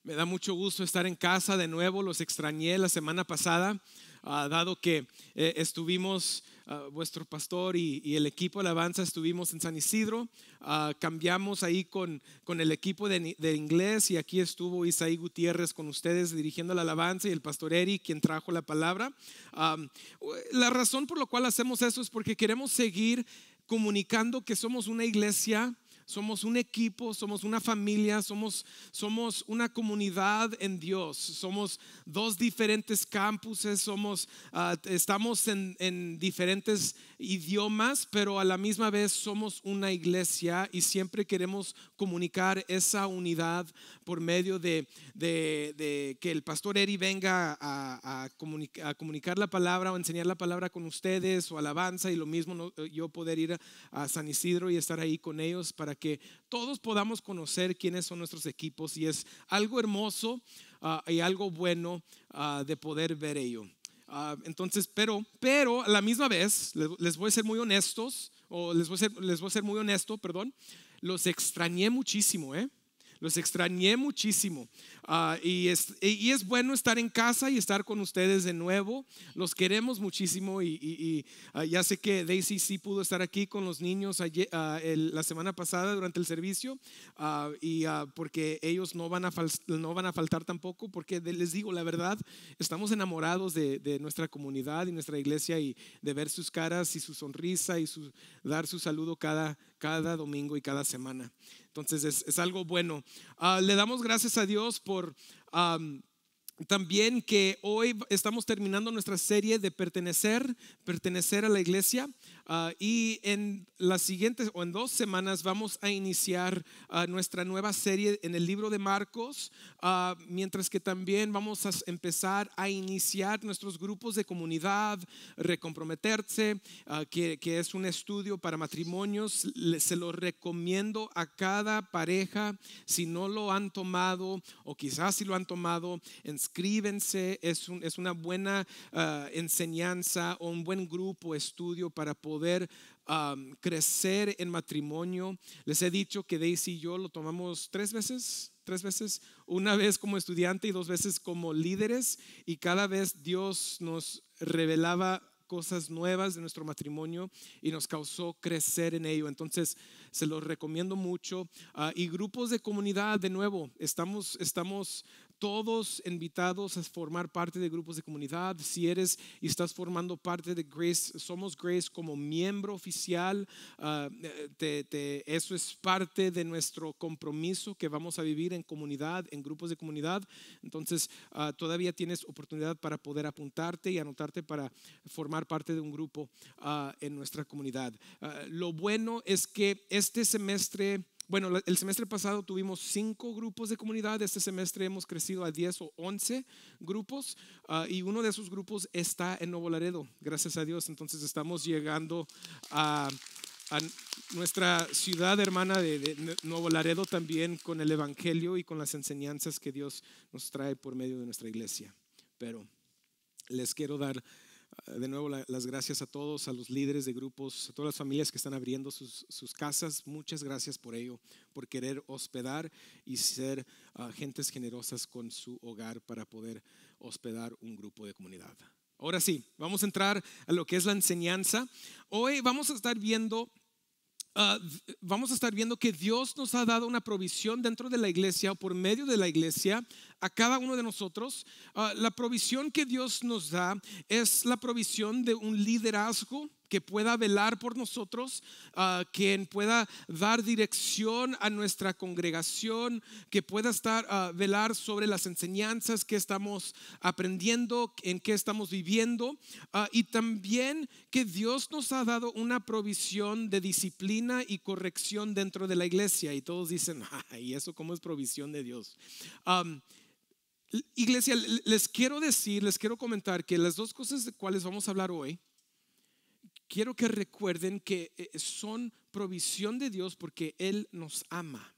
Me da mucho gusto estar en casa de nuevo. Los extrañé la semana pasada, dado que estuvimos, vuestro pastor y el equipo de alabanza estuvimos en San Isidro. Cambiamos ahí con el equipo de inglés, y aquí estuvo Isaí Gutiérrez con ustedes dirigiendo la alabanza, y el pastor Eric quien trajo la palabra. La razón por la cual hacemos eso es porque queremos seguir comunicando que somos una iglesia. Somos un equipo, somos una familia, somos una comunidad en Dios. Somos dos diferentes campuses, estamos en diferentes idiomas, pero a la misma vez somos una iglesia, y siempre queremos comunicar esa unidad por medio de que el pastor Eri venga a comunicar la palabra o enseñar la palabra con ustedes, o alabanza, y lo mismo yo poder ir a San Isidro y estar ahí con ellos para que todos podamos conocer quiénes son nuestros equipos. Y es algo hermoso y algo bueno de poder ver ello. Entonces, pero a la misma vez les voy a ser muy honestos, o les voy a ser muy honesto, perdón. Los extrañé muchísimo, los extrañé muchísimo. Y es bueno estar en casa y estar con ustedes de nuevo. Los queremos muchísimo, y ya sé que Daisy sí pudo estar aquí con los niños la semana pasada durante el servicio, porque ellos no van a faltar tampoco, porque les digo la verdad, estamos enamorados de nuestra comunidad y nuestra iglesia, y de ver sus caras y su sonrisa y dar su saludo cada domingo y cada semana. Entonces es algo bueno. Le damos gracias a Dios por también que hoy estamos terminando nuestra serie de pertenecer a la iglesia, y en las siguientes o en 2 semanas vamos a iniciar nuestra nueva serie en el libro de Marcos, mientras que también vamos a empezar a iniciar nuestros grupos de comunidad, recomprometerse, que es un estudio para matrimonios. Se lo recomiendo a cada pareja. Si no lo han tomado, o quizás si lo han tomado, inscríbense. Es una buena enseñanza, o un buen grupo estudio para poder crecer en matrimonio. Les he dicho que Daisy y yo lo tomamos 3 veces, una vez como estudiante y 2 veces como líderes, y cada vez Dios nos revelaba cosas nuevas de nuestro matrimonio y nos causó crecer en ello. Entonces se los recomiendo mucho. Y grupos de comunidad, de nuevo, estamos todos invitados a formar parte de grupos de comunidad. Si eres y estás formando parte de Grace, somos Grace como miembro oficial. Eso es parte de nuestro compromiso que vamos a vivir en comunidad, en grupos de comunidad. Entonces todavía tienes oportunidad para poder apuntarte y anotarte para formar parte de un grupo en nuestra comunidad. Lo bueno es que este semestre, bueno, el semestre pasado tuvimos 5 grupos de comunidad. Este semestre hemos crecido a 10 o 11 grupos, y uno de esos grupos está en Nuevo Laredo, gracias a Dios. Entonces estamos llegando a nuestra ciudad hermana de Nuevo Laredo también, con el evangelio y con las enseñanzas que Dios nos trae por medio de nuestra iglesia. Pero les quiero dar de nuevo las gracias a todos, a los líderes de grupos, a todas las familias que están abriendo sus casas. Muchas gracias por ello, por querer hospedar y ser gentes generosas con su hogar para poder hospedar un grupo de comunidad. Ahora sí, vamos a entrar a lo que es la enseñanza. Hoy vamos a estar viendo que Dios nos ha dado una provisión dentro de la iglesia, o por medio de la iglesia, a cada uno de nosotros. La provisión que Dios nos da es la provisión de un liderazgo que pueda velar por nosotros, quien pueda dar dirección a nuestra congregación, que pueda velar sobre las enseñanzas que estamos aprendiendo, en que estamos viviendo, y también que Dios nos ha dado una provisión de disciplina y corrección dentro de la iglesia. Y todos dicen, ¿y eso cómo es provisión de Dios? Iglesia, les quiero comentar que las 2 cosas de cuales vamos a hablar hoy, quiero que recuerden que son provisión de Dios, porque Él nos ama.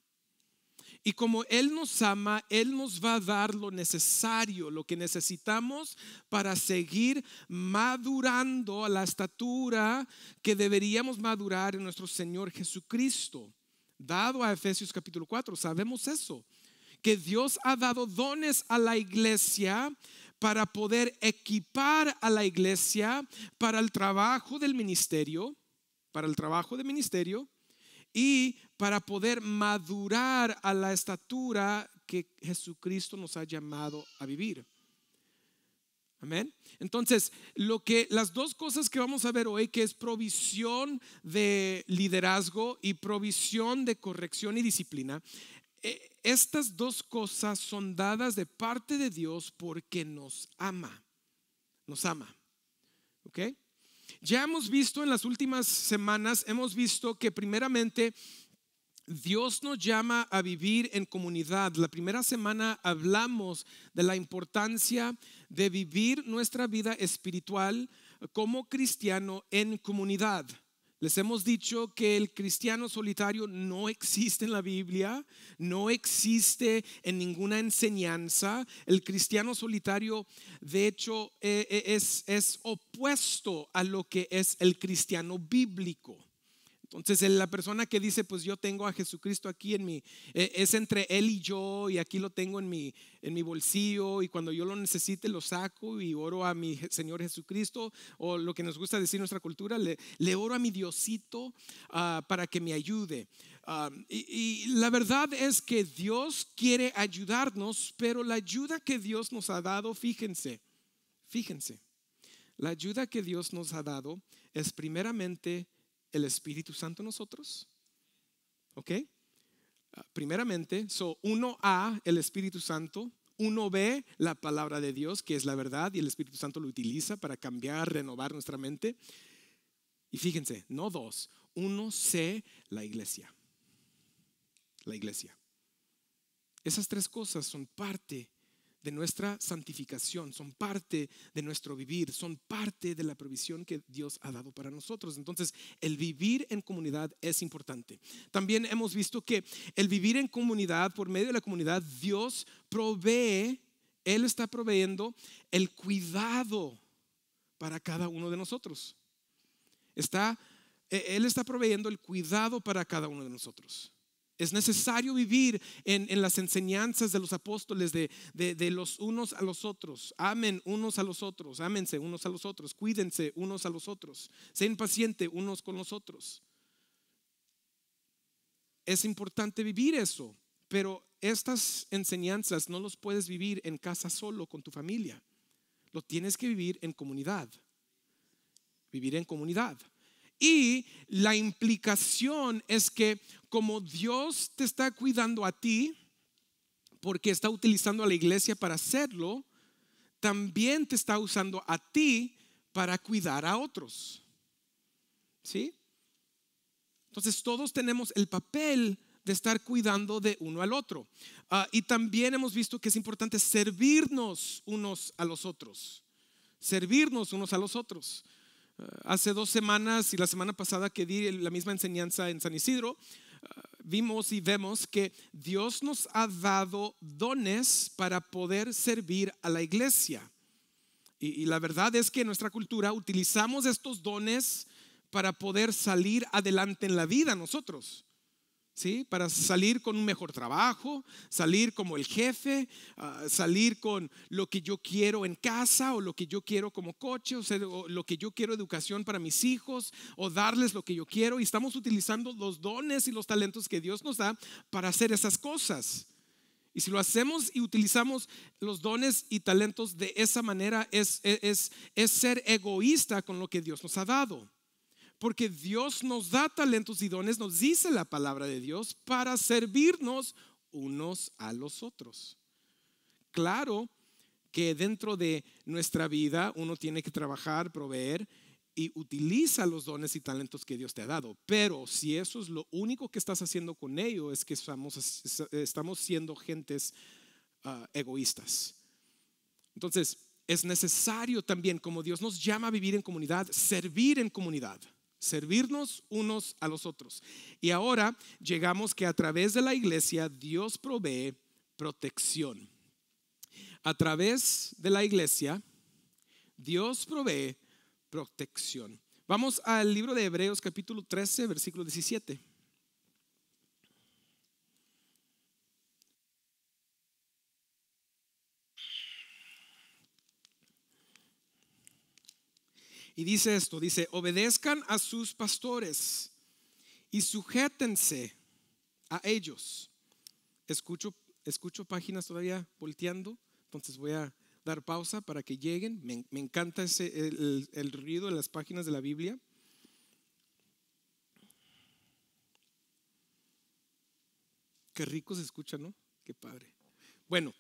Y como Él nos ama, Él nos va a dar lo necesario, lo que necesitamos para seguir madurando a la estatura que deberíamos madurar en nuestro Señor Jesucristo. Dado a Efesios capítulo 4, sabemos eso, que Dios ha dado dones a la iglesia para poder equipar a la iglesia para el trabajo del ministerio, y para poder madurar a la estatura que Jesucristo nos ha llamado a vivir. Amén. Entonces, las dos cosas que vamos a ver hoy, que es provisión de liderazgo y provisión de corrección y disciplina, estas dos cosas son dadas de parte de Dios porque nos ama. Nos ama. ¿Ok? Ya hemos visto en las últimas semanas, hemos visto que primeramente Dios nos llama a vivir en comunidad. La primera semana hablamos de la importancia de vivir nuestra vida espiritual como cristiano en comunidad. Les hemos dicho que el cristiano solitario no existe en la Biblia, no existe en ninguna enseñanza. El cristiano solitario, de hecho, es opuesto a lo que es el cristiano bíblico. Entonces la persona que dice, pues yo tengo a Jesucristo aquí en mi, es entre él y yo, y aquí lo tengo en mi bolsillo, y cuando yo lo necesite lo saco y oro a mi Señor Jesucristo, o lo que nos gusta decir en nuestra cultura, le oro a mi Diosito para que me ayude. Y la verdad es que Dios quiere ayudarnos, pero la ayuda que Dios nos ha dado, fíjense, la ayuda que Dios nos ha dado es primeramente el Espíritu Santo en nosotros. ¿Ok? Primeramente, 1A, el Espíritu Santo. 1B, la palabra de Dios, que es la verdad, y el Espíritu Santo lo utiliza para cambiar, renovar nuestra mente. Y fíjense, no 2. 1C, la iglesia. La iglesia. Esas tres cosas son parte de nuestra santificación, son parte de nuestro vivir, son parte de la provisión que Dios ha dado para nosotros. Entonces, el vivir en comunidad es importante. También hemos visto que el vivir en comunidad, por medio de la comunidad, Dios provee, Él está proveyendo el cuidado para cada uno de nosotros. Él está proveyendo el cuidado para cada uno de nosotros. Es necesario vivir en las enseñanzas de los apóstoles de los unos a los otros. Amen unos a los otros, ámense unos a los otros, cuídense unos a los otros, sean pacientes unos con los otros. Es importante vivir eso, pero estas enseñanzas no los puedes vivir en casa solo con tu familia. Lo tienes que vivir en comunidad. Vivir en comunidad. Y la implicación es que como Dios te está cuidando a ti, porque está utilizando a la iglesia para hacerlo, también te está usando a ti para cuidar a otros. ¿Sí? Entonces todos tenemos el papel de estar cuidando de uno al otro. Y también hemos visto que es importante servirnos unos a los otros. Servirnos unos a los otros. Hace 2 semanas y la semana pasada que di la misma enseñanza en San Isidro, vimos y vemos que Dios nos ha dado dones para poder servir a la iglesia. Y la verdad es que en nuestra cultura utilizamos estos dones para poder salir adelante en la vida nosotros. ¿Sí? Para salir con un mejor trabajo, salir como el jefe, salir con lo que yo quiero en casa, o lo que yo quiero como coche, o lo que yo quiero educación para mis hijos, o darles lo que yo quiero. Y estamos utilizando los dones y los talentos que Dios nos da para hacer esas cosas. Y si lo hacemos y utilizamos los dones y talentos de esa manera, es ser egoísta con lo que Dios nos ha dado. Porque Dios nos da talentos y dones, nos dice la palabra de Dios, para servirnos unos a los otros. Claro que dentro de nuestra vida uno tiene que trabajar, proveer y utiliza los dones y talentos que Dios te ha dado. Pero si eso es lo único que estás haciendo con ello, es que estamos siendo gentes egoístas. Entonces es necesario también, como Dios nos llama a vivir en comunidad, servir en comunidad. Servirnos unos a los otros. Y ahora llegamos que a través de la iglesia Dios provee protección. A través de la iglesia Dios provee protección. Vamos al libro de Hebreos capítulo 13 versículo 17. Y dice esto, dice, obedezcan a sus pastores y sujétense a ellos. Escucho páginas todavía volteando, entonces voy a dar pausa para que lleguen. Me encanta el ruido de las páginas de la Biblia. Qué rico se escucha, ¿no? Qué padre. Bueno,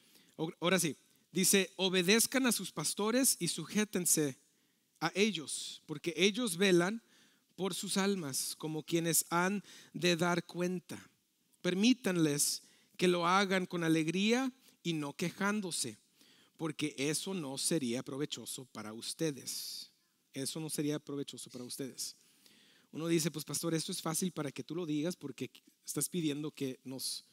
ahora sí. Dice, obedezcan a sus pastores y sujétense a ellos, porque ellos velan por sus almas como quienes han de dar cuenta. Permítanles que lo hagan con alegría y no quejándose, porque eso no sería provechoso para ustedes. Eso no sería provechoso para ustedes. Uno dice, pues pastor, esto es fácil para que tú lo digas porque estás pidiendo que nos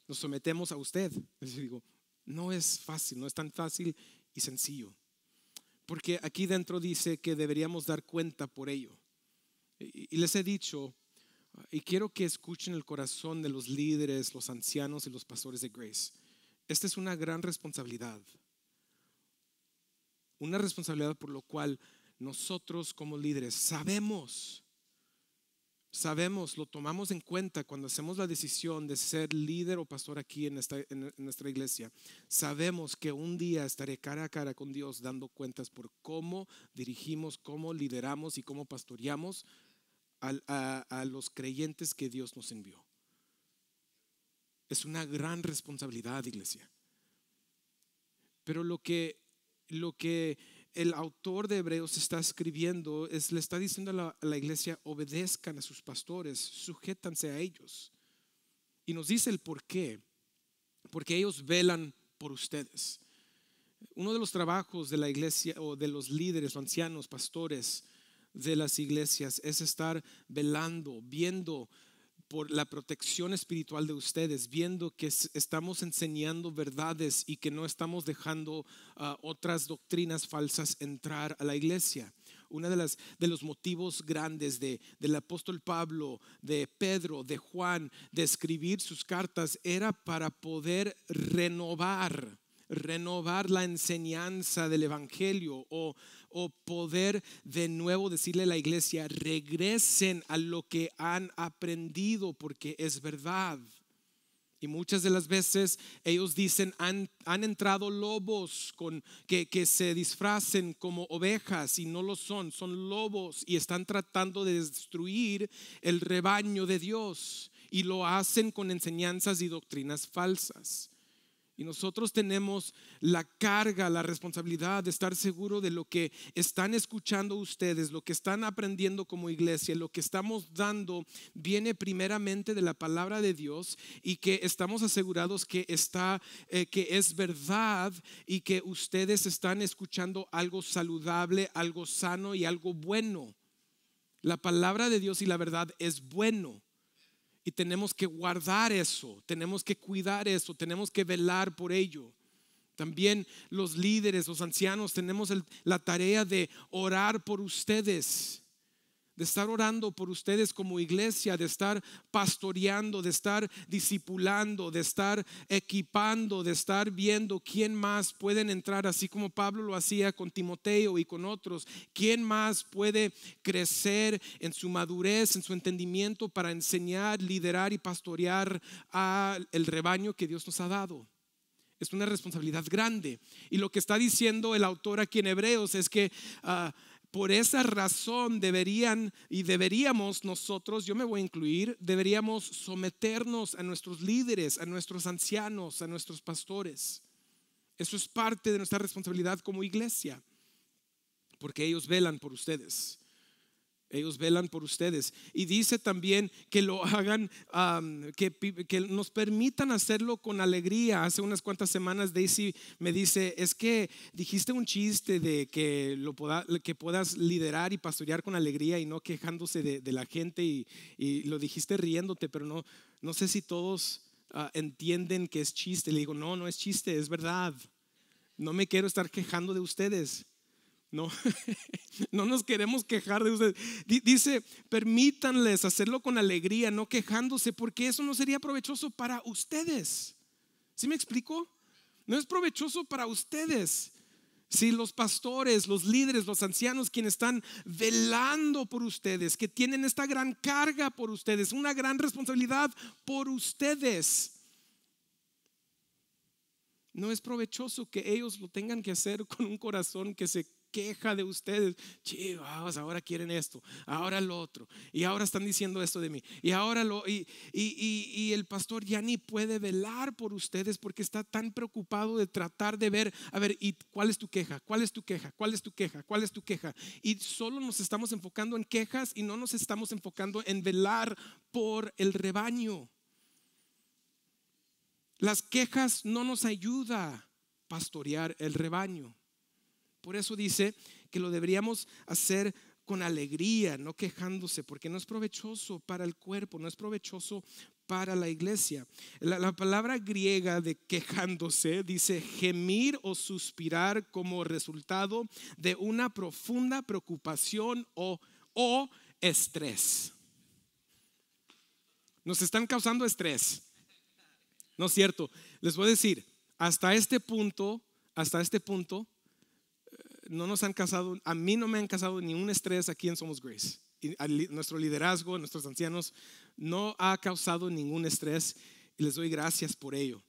sometemos a usted. Les digo, no es fácil, no es tan fácil y sencillo. Porque aquí dentro dice que deberíamos dar cuenta por ello. Y les he dicho, y quiero que escuchen el corazón de los líderes, los ancianos y los pastores de Grace. Esta es una gran responsabilidad. Una responsabilidad por lo cual nosotros como líderes sabemos, lo tomamos en cuenta cuando hacemos la decisión de ser líder o pastor aquí en nuestra iglesia. Sabemos que un día estaré cara a cara con Dios dando cuentas por cómo dirigimos, cómo lideramos y cómo pastoreamos a los creyentes que Dios nos envió. Es una gran responsabilidad, iglesia. Pero lo que el autor de Hebreos está escribiendo le está diciendo a la iglesia, obedezcan a sus pastores, sujétanse a ellos. Y nos dice el por qué. Porque ellos velan por ustedes. Uno de los trabajos de la iglesia o de los líderes o ancianos, pastores de las iglesias es estar velando, viendo por la protección espiritual de ustedes, viendo que estamos enseñando verdades y que no estamos dejando otras doctrinas falsas entrar a la iglesia. Uno de los motivos grandes del apóstol Pablo, de Pedro, de Juan, de escribir sus cartas era para poder renovar la enseñanza del evangelio o poder de nuevo decirle a la iglesia, regresen a lo que han aprendido porque es verdad. Y muchas de las veces ellos dicen, han entrado lobos que se disfracen como ovejas y no lo son lobos y están tratando de destruir el rebaño de Dios y lo hacen con enseñanzas y doctrinas falsas. Y nosotros tenemos la carga, la responsabilidad de estar seguro de lo que están escuchando ustedes, lo que están aprendiendo como iglesia, lo que estamos dando viene primeramente de la palabra de Dios y que estamos asegurados que es verdad y que ustedes están escuchando algo saludable, algo sano y algo bueno. La palabra de Dios y la verdad es bueno. Y tenemos que guardar eso, tenemos que cuidar eso, tenemos que velar por ello. También los líderes, los ancianos, tenemos la tarea de orar por ustedes, de estar orando por ustedes como iglesia, de estar pastoreando, de estar discipulando, de estar equipando, de estar viendo quién más pueden entrar, así como Pablo lo hacía con Timoteo y con otros. Quién más puede crecer en su madurez, en su entendimiento para enseñar, liderar y pastorear al rebaño que Dios nos ha dado. Es una responsabilidad grande. Y lo que está diciendo el autor aquí en Hebreos es que por esa razón deberíamos nosotros, yo me voy a incluir, deberíamos someternos a nuestros líderes, a nuestros ancianos, a nuestros pastores. Eso es parte de nuestra responsabilidad como iglesia, porque ellos velan por ustedes. Ellos velan por ustedes. Y dice también que lo hagan, que nos permitan hacerlo con alegría. Hace unas cuantas semanas Daisy me dice, es que dijiste un chiste de que puedas liderar y pastorear con alegría y no quejándose de la gente y lo dijiste riéndote, pero no sé si todos entienden que es chiste. Le digo, no es chiste, es verdad. No me quiero estar quejando de ustedes. No, no nos queremos quejar de ustedes. Dice, permítanles hacerlo con alegría, no quejándose, porque eso no sería provechoso para ustedes. ¿Sí me explico? No es provechoso para ustedes. Si los pastores, los líderes, los ancianos, quienes están velando por ustedes, que tienen esta gran carga por ustedes, una gran responsabilidad por ustedes, no es provechoso que ellos lo tengan que hacer con un corazón que se queja de ustedes. Chivas, ahora quieren esto, ahora lo otro, y ahora están diciendo esto de mí, y ahora y el pastor ya ni puede velar por ustedes porque está tan preocupado de tratar de ver, a ver, ¿y cuál es tu queja? ¿Cuál es tu queja? ¿Cuál es tu queja? ¿Cuál es tu queja? Y solo nos estamos enfocando en quejas y no nos estamos enfocando en velar por el rebaño. Las quejas no nos ayuda a pastorear el rebaño. Por eso dice que lo deberíamos hacer con alegría, no quejándose, porque no es provechoso para el cuerpo, no es provechoso para la iglesia. La palabra griega de quejándose dice gemir o suspirar como resultado de una profunda preocupación o estrés. Nos están causando estrés. No es cierto. Les voy a decir, hasta este punto, no nos han causado, a mí no me han causado ni un estrés aquí en Somos Grace. Y nuestro liderazgo, nuestros ancianos, no ha causado ningún estrés y les doy gracias por ello.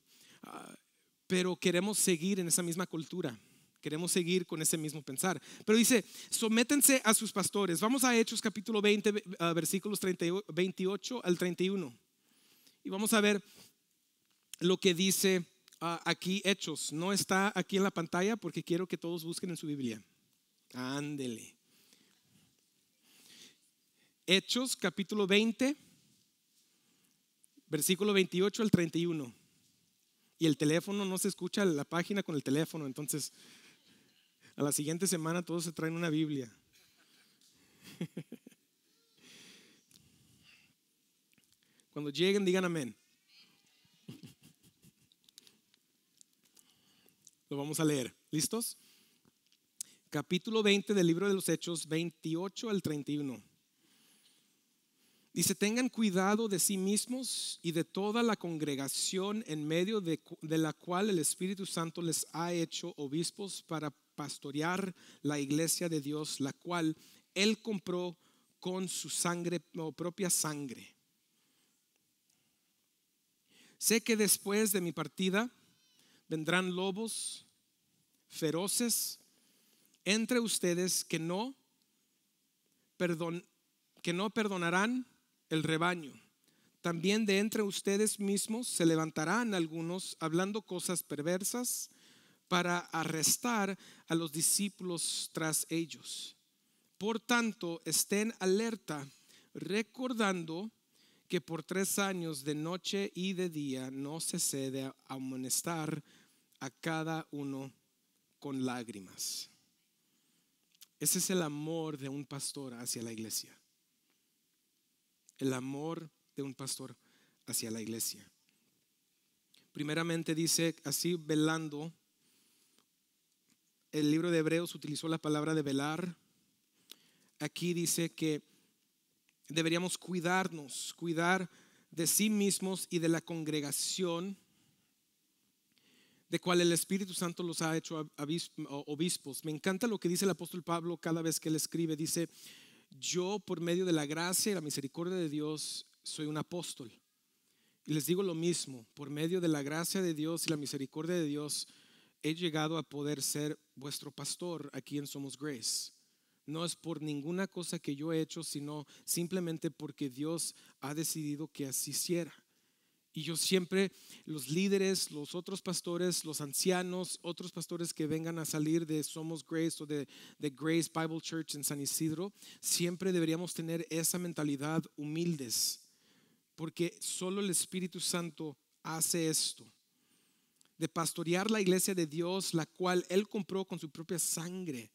Pero queremos seguir en esa misma cultura. Queremos seguir con ese mismo pensar. Pero dice, sométense a sus pastores. Vamos a Hechos capítulo 20, versículos 28 al 31. Y vamos a ver lo que dice aquí Hechos. No está aquí en la pantalla porque quiero que todos busquen en su Biblia. Ándele. Hechos capítulo 20, versículo 28 al 31. Y el teléfono no se escucha la página con el teléfono. Entonces a la siguiente semana todos se traen una Biblia. Cuando lleguen digan amén. Lo vamos a leer. ¿Listos? Capítulo 20 del libro de los Hechos, 28 al 31. Dice, tengan cuidado de sí mismos y de toda la congregación en medio de la cual el Espíritu Santo les ha hecho obispos para pastorear la iglesia de Dios, la cual Él compró con su sangre o propia sangre. Sé que después de mi partida vendrán lobos feroces entre ustedes que no perdonarán el rebaño. También de entre ustedes mismos se levantarán algunos hablando cosas perversas para arrestar a los discípulos tras ellos. Por tanto, estén alerta, recordando que por 3 años de noche y de día no cesé de amonestar a cada uno con lágrimas. Ese es el amor de un pastor hacia la iglesia. El amor de un pastor hacia la iglesia. Primeramente dice así, velando. El libro de Hebreos utilizó la palabra de velar. Aquí dice que deberíamos cuidar de sí mismos y de la congregación de cual el Espíritu Santo los ha hecho obispos. Me encanta lo que dice el apóstol Pablo cada vez que él escribe. Dice, yo por medio de la gracia y la misericordia de Dios soy un apóstol. Y les digo lo mismo, por medio de la gracia de Dios y la misericordia de Dios he llegado a poder ser vuestro pastor aquí en Somos Grace. No es por ninguna cosa que yo he hecho, sino simplemente porque Dios ha decidido que así hiciera. Y yo siempre, los líderes, los otros pastores, los ancianos, otros pastores que vengan a salir de Somos Grace o de Grace Bible Church en San Isidro, siempre deberíamos tener esa mentalidad humildes, porque solo el Espíritu Santo hace esto, de pastorear la iglesia de Dios, la cual Él compró con su propia sangre.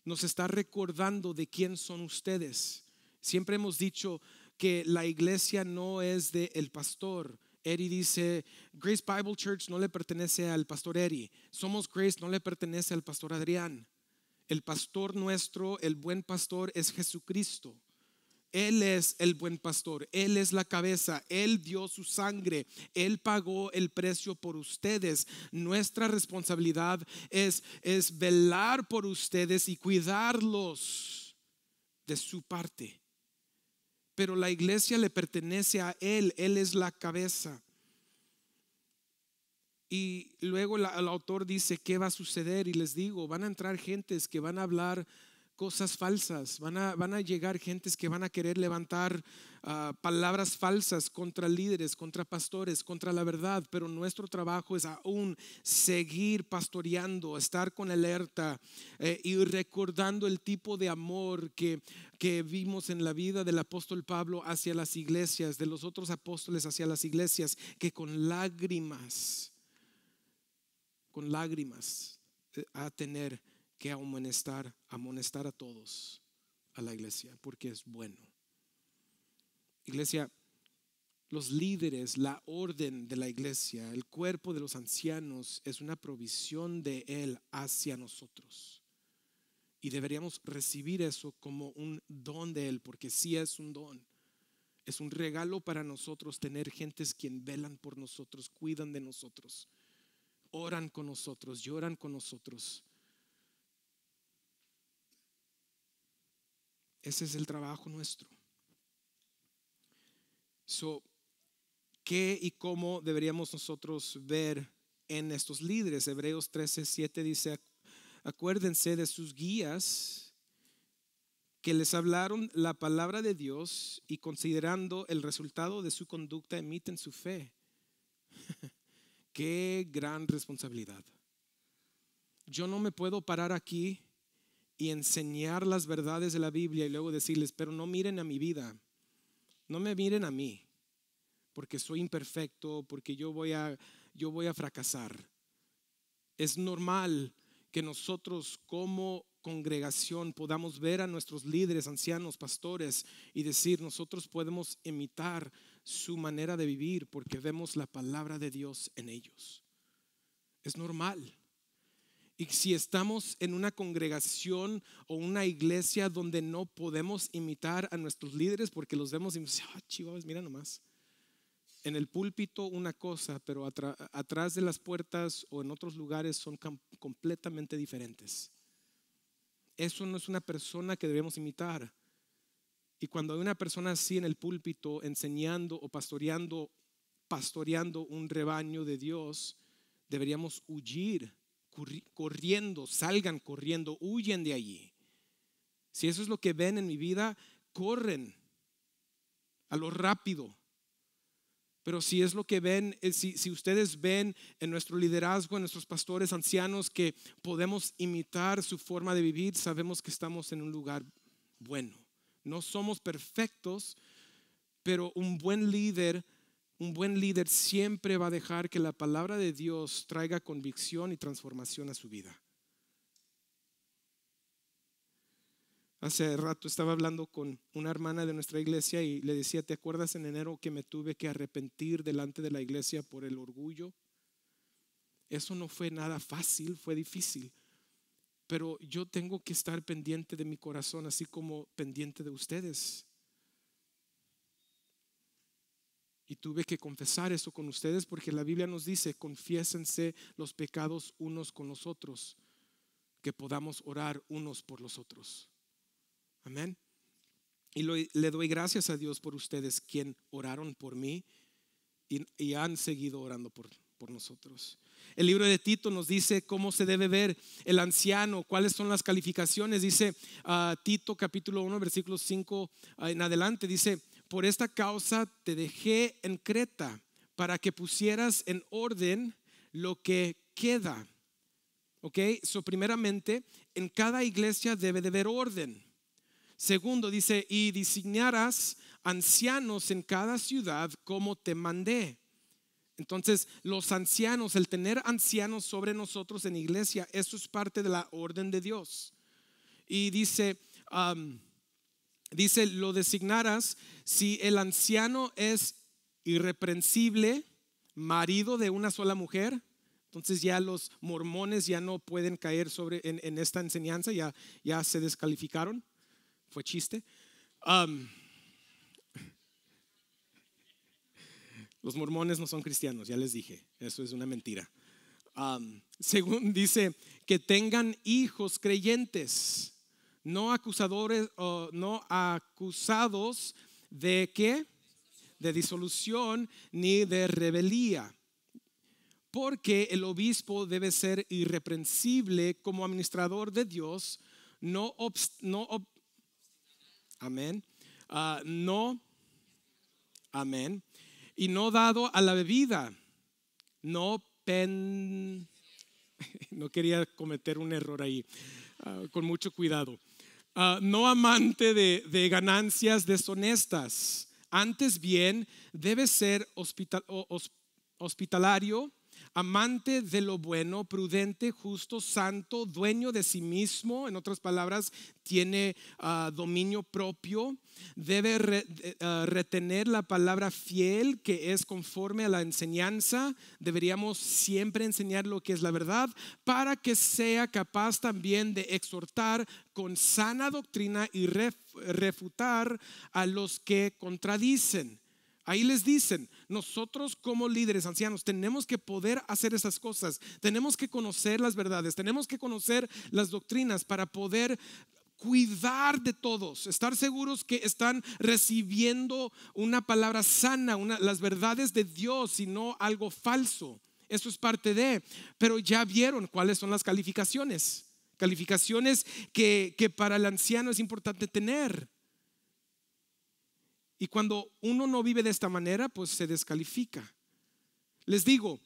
Nos está recordando de quién son ustedes. Siempre hemos dicho que la iglesia no es del pastor. Eddie dice, Grace Bible Church no le pertenece al pastor Eddie. Somos Grace no le pertenece al pastor Adrián. El pastor nuestro, el buen pastor, es Jesucristo. Él es el buen pastor, Él es la cabeza, Él dio su sangre, Él pagó el precio por ustedes. Nuestra responsabilidad es velar por ustedes y cuidarlos de su parte. Pero la iglesia le pertenece a Él, Él es la cabeza. Y luego el autor dice, ¿qué va a suceder? Y les digo, van a entrar gentes que van a hablar cosas falsas, van a llegar gentes que van a querer levantar palabras falsas contra líderes, contra pastores, contra la verdad. Pero nuestro trabajo es aún seguir pastoreando, estar con alerta y recordando el tipo de amor que vimos en la vida del apóstol Pablo hacia las iglesias, de los otros apóstoles hacia las iglesias, que con lágrimas a tener que amonestar a todos, a la iglesia, porque es bueno. Iglesia, los líderes, la orden de la iglesia, el cuerpo de los ancianos es una provisión de Él hacia nosotros. Y deberíamos recibir eso como un don de Él, porque sí es un don. Es un regalo para nosotros tener gentes quien velan por nosotros, cuidan de nosotros, oran con nosotros, lloran con nosotros. Ese es el trabajo nuestro. ¿Qué y cómo deberíamos nosotros ver en estos líderes? Hebreos 13:7 dice, acuérdense de sus guías que les hablaron la palabra de Dios y considerando el resultado de su conducta emiten su fe. Qué gran responsabilidad. Yo no me puedo parar aquí y enseñar las verdades de la Biblia y luego decirles, pero no miren a mi vida, no me miren a mí, porque soy imperfecto, porque yo voy a fracasar. Es normal que nosotros como congregación podamos ver a nuestros líderes, ancianos, pastores y decir, nosotros podemos imitar su manera de vivir porque vemos la palabra de Dios en ellos. Es normal. Y si estamos en una congregación o una iglesia donde no podemos imitar a nuestros líderes porque los vemos y decimos, chivas, mira nomás. En el púlpito una cosa, pero atrás de las puertas o en otros lugares son completamente diferentes. Eso no es una persona que debemos imitar. Y cuando hay una persona así en el púlpito enseñando o pastoreando un rebaño de Dios, deberíamos huir corriendo, salgan corriendo, huyen de allí. Si eso es lo que ven en mi vida, corren a lo rápido. Pero si es lo que ven, si ustedes ven en nuestro liderazgo, en nuestros pastores ancianos, que podemos imitar su forma de vivir, sabemos que estamos en un lugar bueno. No somos perfectos, pero un buen líder siempre va a dejar que la palabra de Dios traiga convicción y transformación a su vida. Hace rato estaba hablando con una hermana de nuestra iglesia y le decía, ¿te acuerdas en enero que me tuve que arrepentir delante de la iglesia por el orgullo? Eso no fue nada fácil, fue difícil. Pero yo tengo que estar pendiente de mi corazón, así como pendiente de ustedes. Y tuve que confesar eso con ustedes porque la Biblia nos dice, confiésense los pecados unos con los otros, que podamos orar unos por los otros. Amén. Y le doy gracias a Dios por ustedes, quien oraron por mí y han seguido orando por nosotros. El libro de Tito nos dice cómo se debe ver el anciano, cuáles son las calificaciones. Dice Tito capítulo 1 versículo 5 en adelante, dice, por esta causa te dejé en Creta para que pusieras en orden lo que queda. Ok, primeramente en cada iglesia debe de haber orden. Segundo dice, y designarás ancianos en cada ciudad como te mandé. Entonces los ancianos, el tener ancianos sobre nosotros en iglesia, eso es parte de la orden de Dios. Y dice, lo designarás si el anciano es irreprensible, marido de una sola mujer. Entonces ya los mormones ya no pueden caer en esta enseñanza, ya se descalificaron. Fue chiste. Los mormones no son cristianos, ya les dije, eso es una mentira. Según dice, que tengan hijos creyentes, no acusadores o no acusados de ¿qué? De disolución ni de rebelía. Porque el obispo debe ser irreprensible como administrador de Dios, amén, amén, y no dado a la bebida, no quería cometer un error ahí, con mucho cuidado. No amante de ganancias deshonestas, antes bien debe ser hospitalario, amante de lo bueno, prudente, justo, santo, dueño de sí mismo. En otras palabras, tiene dominio propio. Debe retener la palabra fiel, que es conforme a la enseñanza. Deberíamos siempre enseñar lo que es la verdad, para que sea capaz también de exhortar con sana doctrina y refutar a los que contradicen. Ahí les dicen, nosotros como líderes ancianos tenemos que poder hacer esas cosas, tenemos que conocer las verdades, tenemos que conocer las doctrinas para poder cuidar de todos, estar seguros que están recibiendo una palabra sana, las verdades de Dios y no algo falso. Eso es parte de, pero ya vieron cuáles son las calificaciones que para el anciano es importante tener. Y cuando uno no vive de esta manera, pues se descalifica. Les digo,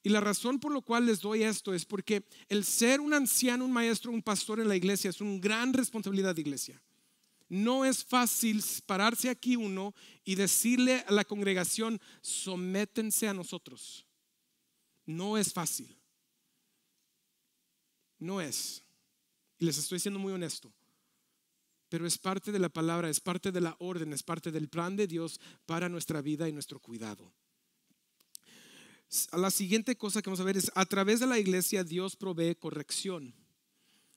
y la razón por la cual les doy esto es porque el ser un anciano, un maestro, un pastor en la iglesia es una gran responsabilidad de iglesia. No es fácil pararse aquí uno y decirle a la congregación, sométense a nosotros. No es fácil. No es. Y les estoy siendo muy honesto. Pero es parte de la palabra, es parte de la orden, es parte del plan de Dios para nuestra vida y nuestro cuidado. La siguiente cosa que vamos a ver es, a través de la iglesia Dios provee corrección.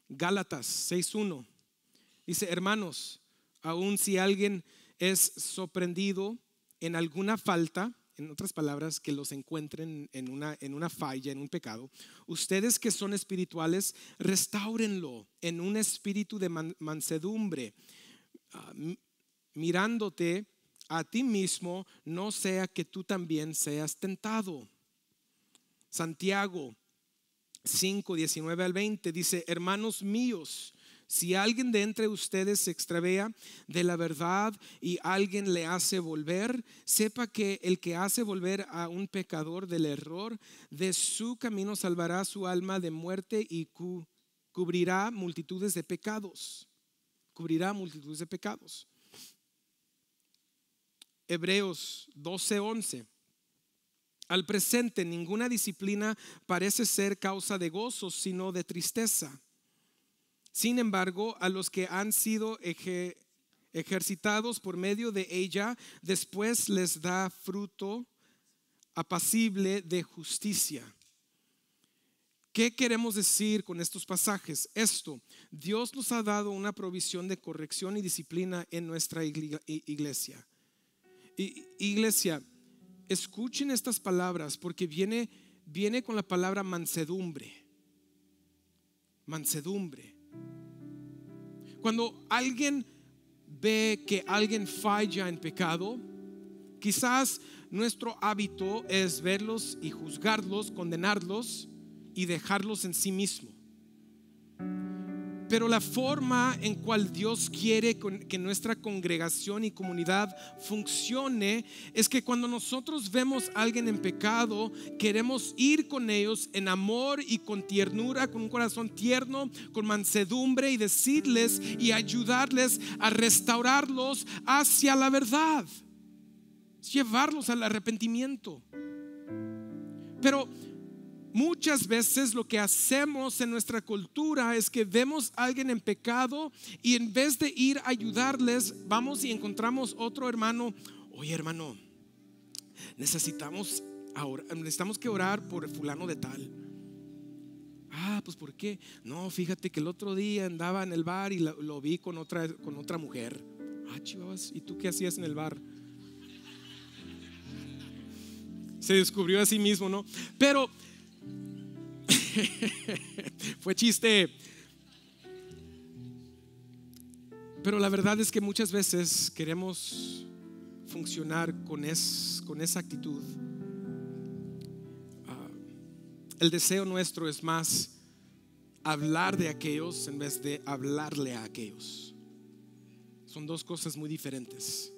Gálatas 6:1 dice, hermanos, aun si alguien es sorprendido en alguna falta, en otras palabras, que los encuentren en una falla, en un pecado, ustedes que son espirituales, restáurenlo en un espíritu de mansedumbre, mirándote a ti mismo, no sea que tú también seas tentado. Santiago 5:19-20 dice, hermanos míos, si alguien de entre ustedes se extravía de la verdad y alguien le hace volver, sepa que el que hace volver a un pecador del error de su camino salvará su alma de muerte y cubrirá multitudes de pecados. Cubrirá multitudes de pecados. Hebreos 12:11. Al presente ninguna disciplina parece ser causa de gozo, sino de tristeza. Sin embargo, a los que han sido ejercitados por medio de ella, después les da fruto apacible de justicia. ¿Qué queremos decir con estos pasajes? Esto, Dios nos ha dado una provisión de corrección y disciplina en nuestra iglesia. Iglesia, escuchen estas palabras porque viene con la palabra mansedumbre. Mansedumbre. Cuando alguien ve que alguien falla en pecado, quizás nuestro hábito es verlos y juzgarlos, condenarlos y dejarlos en sí mismo. Pero la forma en cual Dios quiere que nuestra congregación y comunidad funcione es que cuando nosotros vemos a alguien en pecado, queremos ir con ellos en amor y con ternura, con un corazón tierno, con mansedumbre, y decirles y ayudarles a restaurarlos hacia la verdad, llevarlos al arrepentimiento. Pero muchas veces lo que hacemos en nuestra cultura es que vemos a alguien en pecado y en vez de ir a ayudarles, vamos y encontramos otro hermano. Oye, hermano, necesitamos que orar por fulano de tal. Pues ¿por qué? No, fíjate que el otro día andaba en el bar y lo vi con otra mujer. Chivas, ¿y tú qué hacías en el bar? Se descubrió a sí mismo, ¿no? Pero fue chiste. Pero la verdad es que muchas veces queremos funcionar con esa actitud. El deseo nuestro es más hablar de aquellos en vez de hablarle a aquellos. Son dos cosas muy diferentes.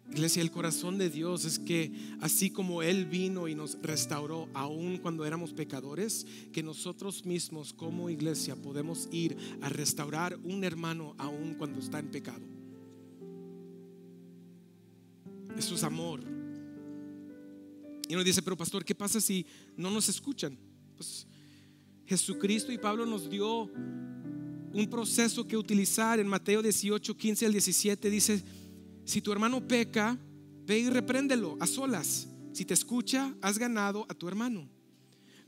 Iglesia, el corazón de Dios es que así como Él vino y nos restauró aún cuando éramos pecadores, que nosotros mismos como iglesia podemos ir a restaurar un hermano aún cuando está en pecado. Eso es amor. Y uno dice, pero pastor, ¿qué pasa si no nos escuchan? Pues Jesucristo y Pablo nos dio un proceso que utilizar. En Mateo 18, 15 al 17 dice: si tu hermano peca, ve y repréndelo a solas. Si te escucha, has ganado a tu hermano.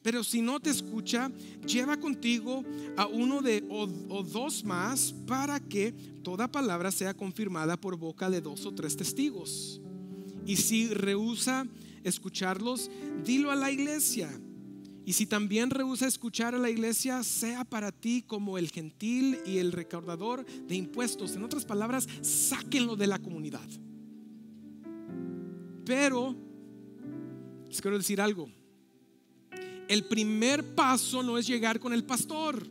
Pero si no te escucha, lleva contigo a uno o dos más, para que toda palabra sea confirmada por boca de 2 o 3 testigos. Y si rehúsa escucharlos, dilo a la iglesia. Y si también rehúsa escuchar a la iglesia, sea para ti como el gentil y el recaudador de impuestos. En otras palabras, sáquenlo de la comunidad. Pero les quiero decir algo. El primer paso no es llegar con el pastor,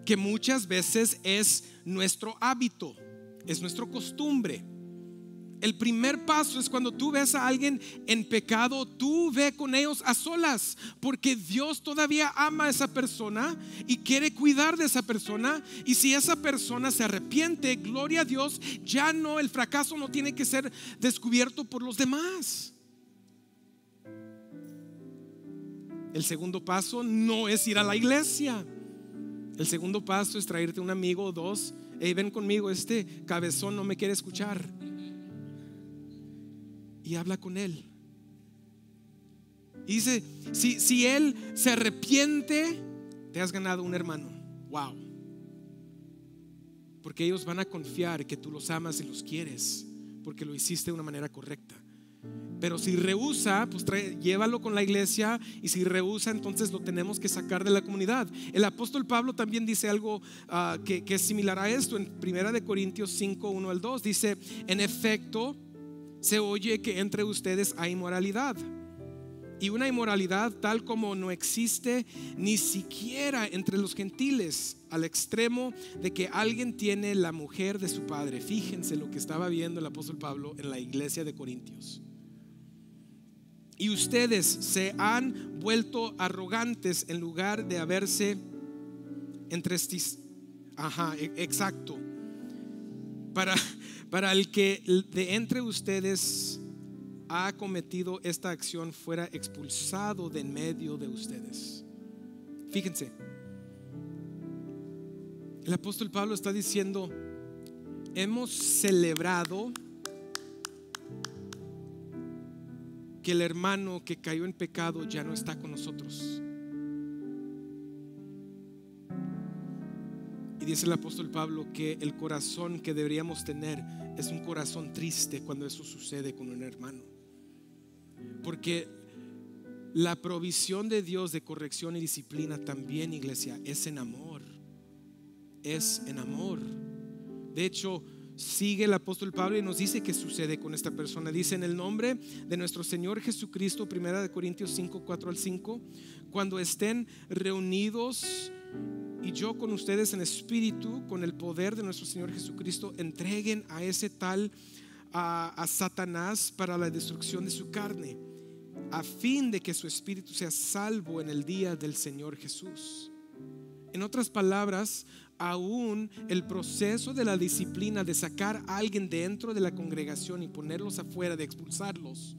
que muchas veces es nuestro hábito, es nuestra costumbre. El primer paso es cuando tú ves a alguien en pecado, tú ve con ellos a solas, porque Dios todavía ama a esa persona y quiere cuidar de esa persona. Y si esa persona se arrepiente, gloria a Dios, ya no, el fracaso no tiene que ser descubierto por los demás. El segundo paso no es ir a la iglesia. El segundo paso es traerte un amigo o dos. Hey, ven conmigo, este cabezón no me quiere escuchar. Y habla con él. Y dice, si él se arrepiente, te has ganado un hermano. Wow. Porque ellos van a confiar que tú los amas y los quieres, porque lo hiciste de una manera correcta. Pero si rehúsa, pues llévalo con la iglesia. Y si rehúsa, entonces lo tenemos que sacar de la comunidad. El apóstol Pablo también dice algo que es similar a esto. En 1 Corintios 5, 1 al 2 dice: en efecto, se oye que entre ustedes hay inmoralidad, y una inmoralidad tal como no existe ni siquiera entre los gentiles, al extremo de que alguien tiene la mujer de su padre. Fíjense lo que estaba viendo el apóstol Pablo en la iglesia de Corintios. Y ustedes se han vuelto arrogantes en lugar de haberse exacto. Para el que de entre ustedes ha cometido esta acción fuera expulsado de en medio de ustedes. Fíjense, el apóstol Pablo está diciendo: hemos celebrado que el hermano que cayó en pecado ya no está con nosotros. Y dice el apóstol Pablo que el corazón que deberíamos tener es un corazón triste cuando eso sucede con un hermano, porque la provisión de Dios de corrección y disciplina también, iglesia, es en amor. Es en amor. De hecho, sigue el apóstol Pablo y nos dice qué sucede con esta persona. Dice: en el nombre de nuestro Señor Jesucristo, 1 Corintios 5, 4 al 5, cuando estén reunidos y yo con ustedes en espíritu, con el poder de nuestro Señor Jesucristo, entreguen a ese tal a Satanás para la destrucción de su carne, a fin de que su espíritu sea salvo en el día del Señor Jesús. En otras palabras, aún el proceso de la disciplina, de sacar a alguien dentro de la congregación y ponerlos afuera, de expulsarlos,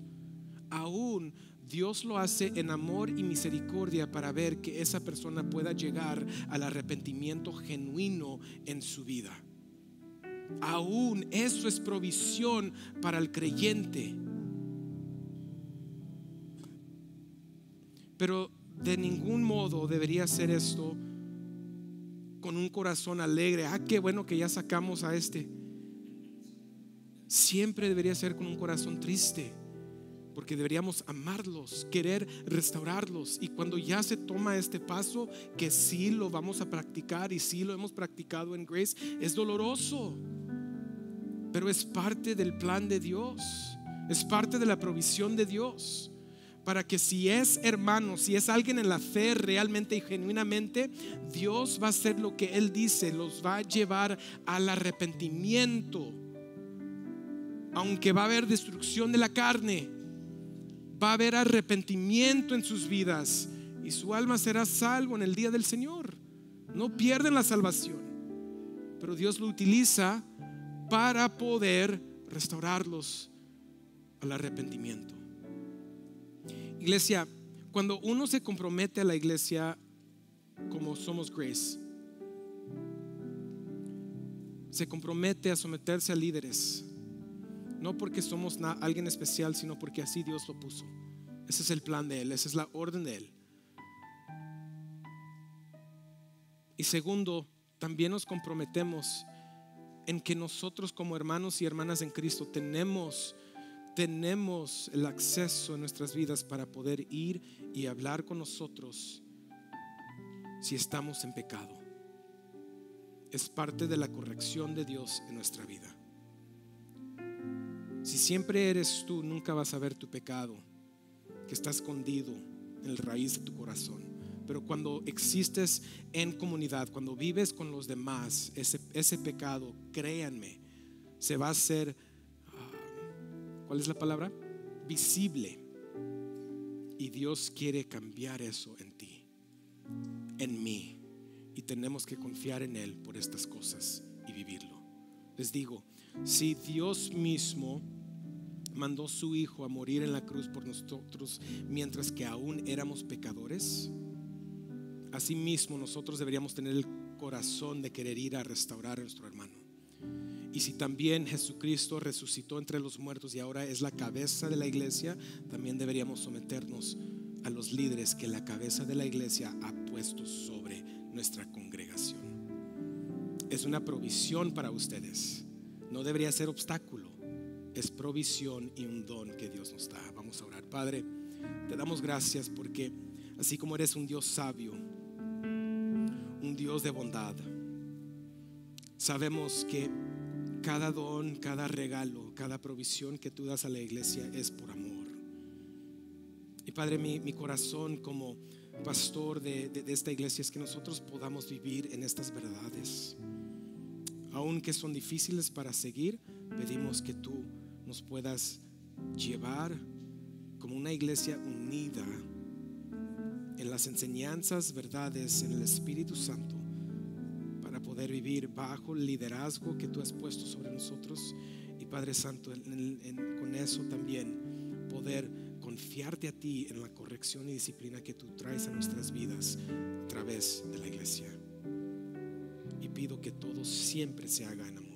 aún Dios lo hace en amor y misericordia para ver que esa persona pueda llegar al arrepentimiento genuino en su vida. Aún eso es provisión para el creyente. Pero de ningún modo debería ser esto con un corazón alegre. Qué bueno que ya sacamos a este. siempre debería ser con un corazón triste, porque deberíamos amarlos, querer restaurarlos. Y cuando ya se toma este paso, que sí lo vamos a practicar y sí lo hemos practicado en Grace, es doloroso, pero es parte del plan de Dios, es parte de la provisión de Dios, para que si es hermano, si es alguien en la fe realmente y genuinamente, Dios va a hacer lo que Él dice, los va a llevar al arrepentimiento. Aunque va a haber destrucción de la carne, va a haber arrepentimiento en sus vidas y su alma será salvo en el día del Señor. No pierden la salvación, pero Dios lo utiliza para poder restaurarlos al arrepentimiento. Iglesia, cuando uno se compromete a la iglesia como somos Grace, se compromete a someterse a líderes, no porque somos alguien especial, sino porque así Dios lo puso. Ese es el plan de Él, esa es la orden de Él. Y segundo, también nos comprometemos en que nosotros como hermanos y hermanas en Cristo tenemos el acceso en nuestras vidas para poder ir y hablar con nosotros si estamos en pecado. Es parte de la corrección de Dios en nuestra vida. Si siempre eres tú, nunca vas a ver tu pecado que está escondido en la raíz de tu corazón. Pero cuando existes en comunidad, cuando vives con los demás, ese pecado, créanme, se va a hacer, ¿cuál es la palabra? Visible. Y Dios quiere cambiar eso en ti, en mí. Y tenemos que confiar en Él por estas cosas y vivirlo. Les digo, si Dios mismo mandó su Hijo a morir en la cruz por nosotros mientras que aún éramos pecadores, así mismo nosotros deberíamos tener el corazón de querer ir a restaurar a nuestro hermano. Y si también Jesucristo resucitó entre los muertos y ahora es la cabeza de la iglesia, también deberíamos someternos a los líderes que la cabeza de la iglesia ha puesto sobre nuestra congregación. Es una provisión para ustedes, no debería ser obstáculo, es provisión y un don que Dios nos da. Vamos a orar. Padre, te damos gracias porque así como eres un Dios sabio, un Dios de bondad, sabemos que cada don, cada regalo, cada provisión que tú das a la iglesia es por amor. Y Padre, mi corazón como pastor de esta iglesia es que nosotros podamos vivir en estas verdades. Aunque son difíciles para seguir, pedimos que tú nos puedas llevar como una iglesia unida en las enseñanzas, verdades, en el Espíritu Santo, para poder vivir bajo el liderazgo que tú has puesto sobre nosotros. Y Padre Santo, con eso también poder confiarte a ti en la corrección y disciplina que tú traes a nuestras vidas a través de la iglesia. Y pido que todo siempre se haga en amor.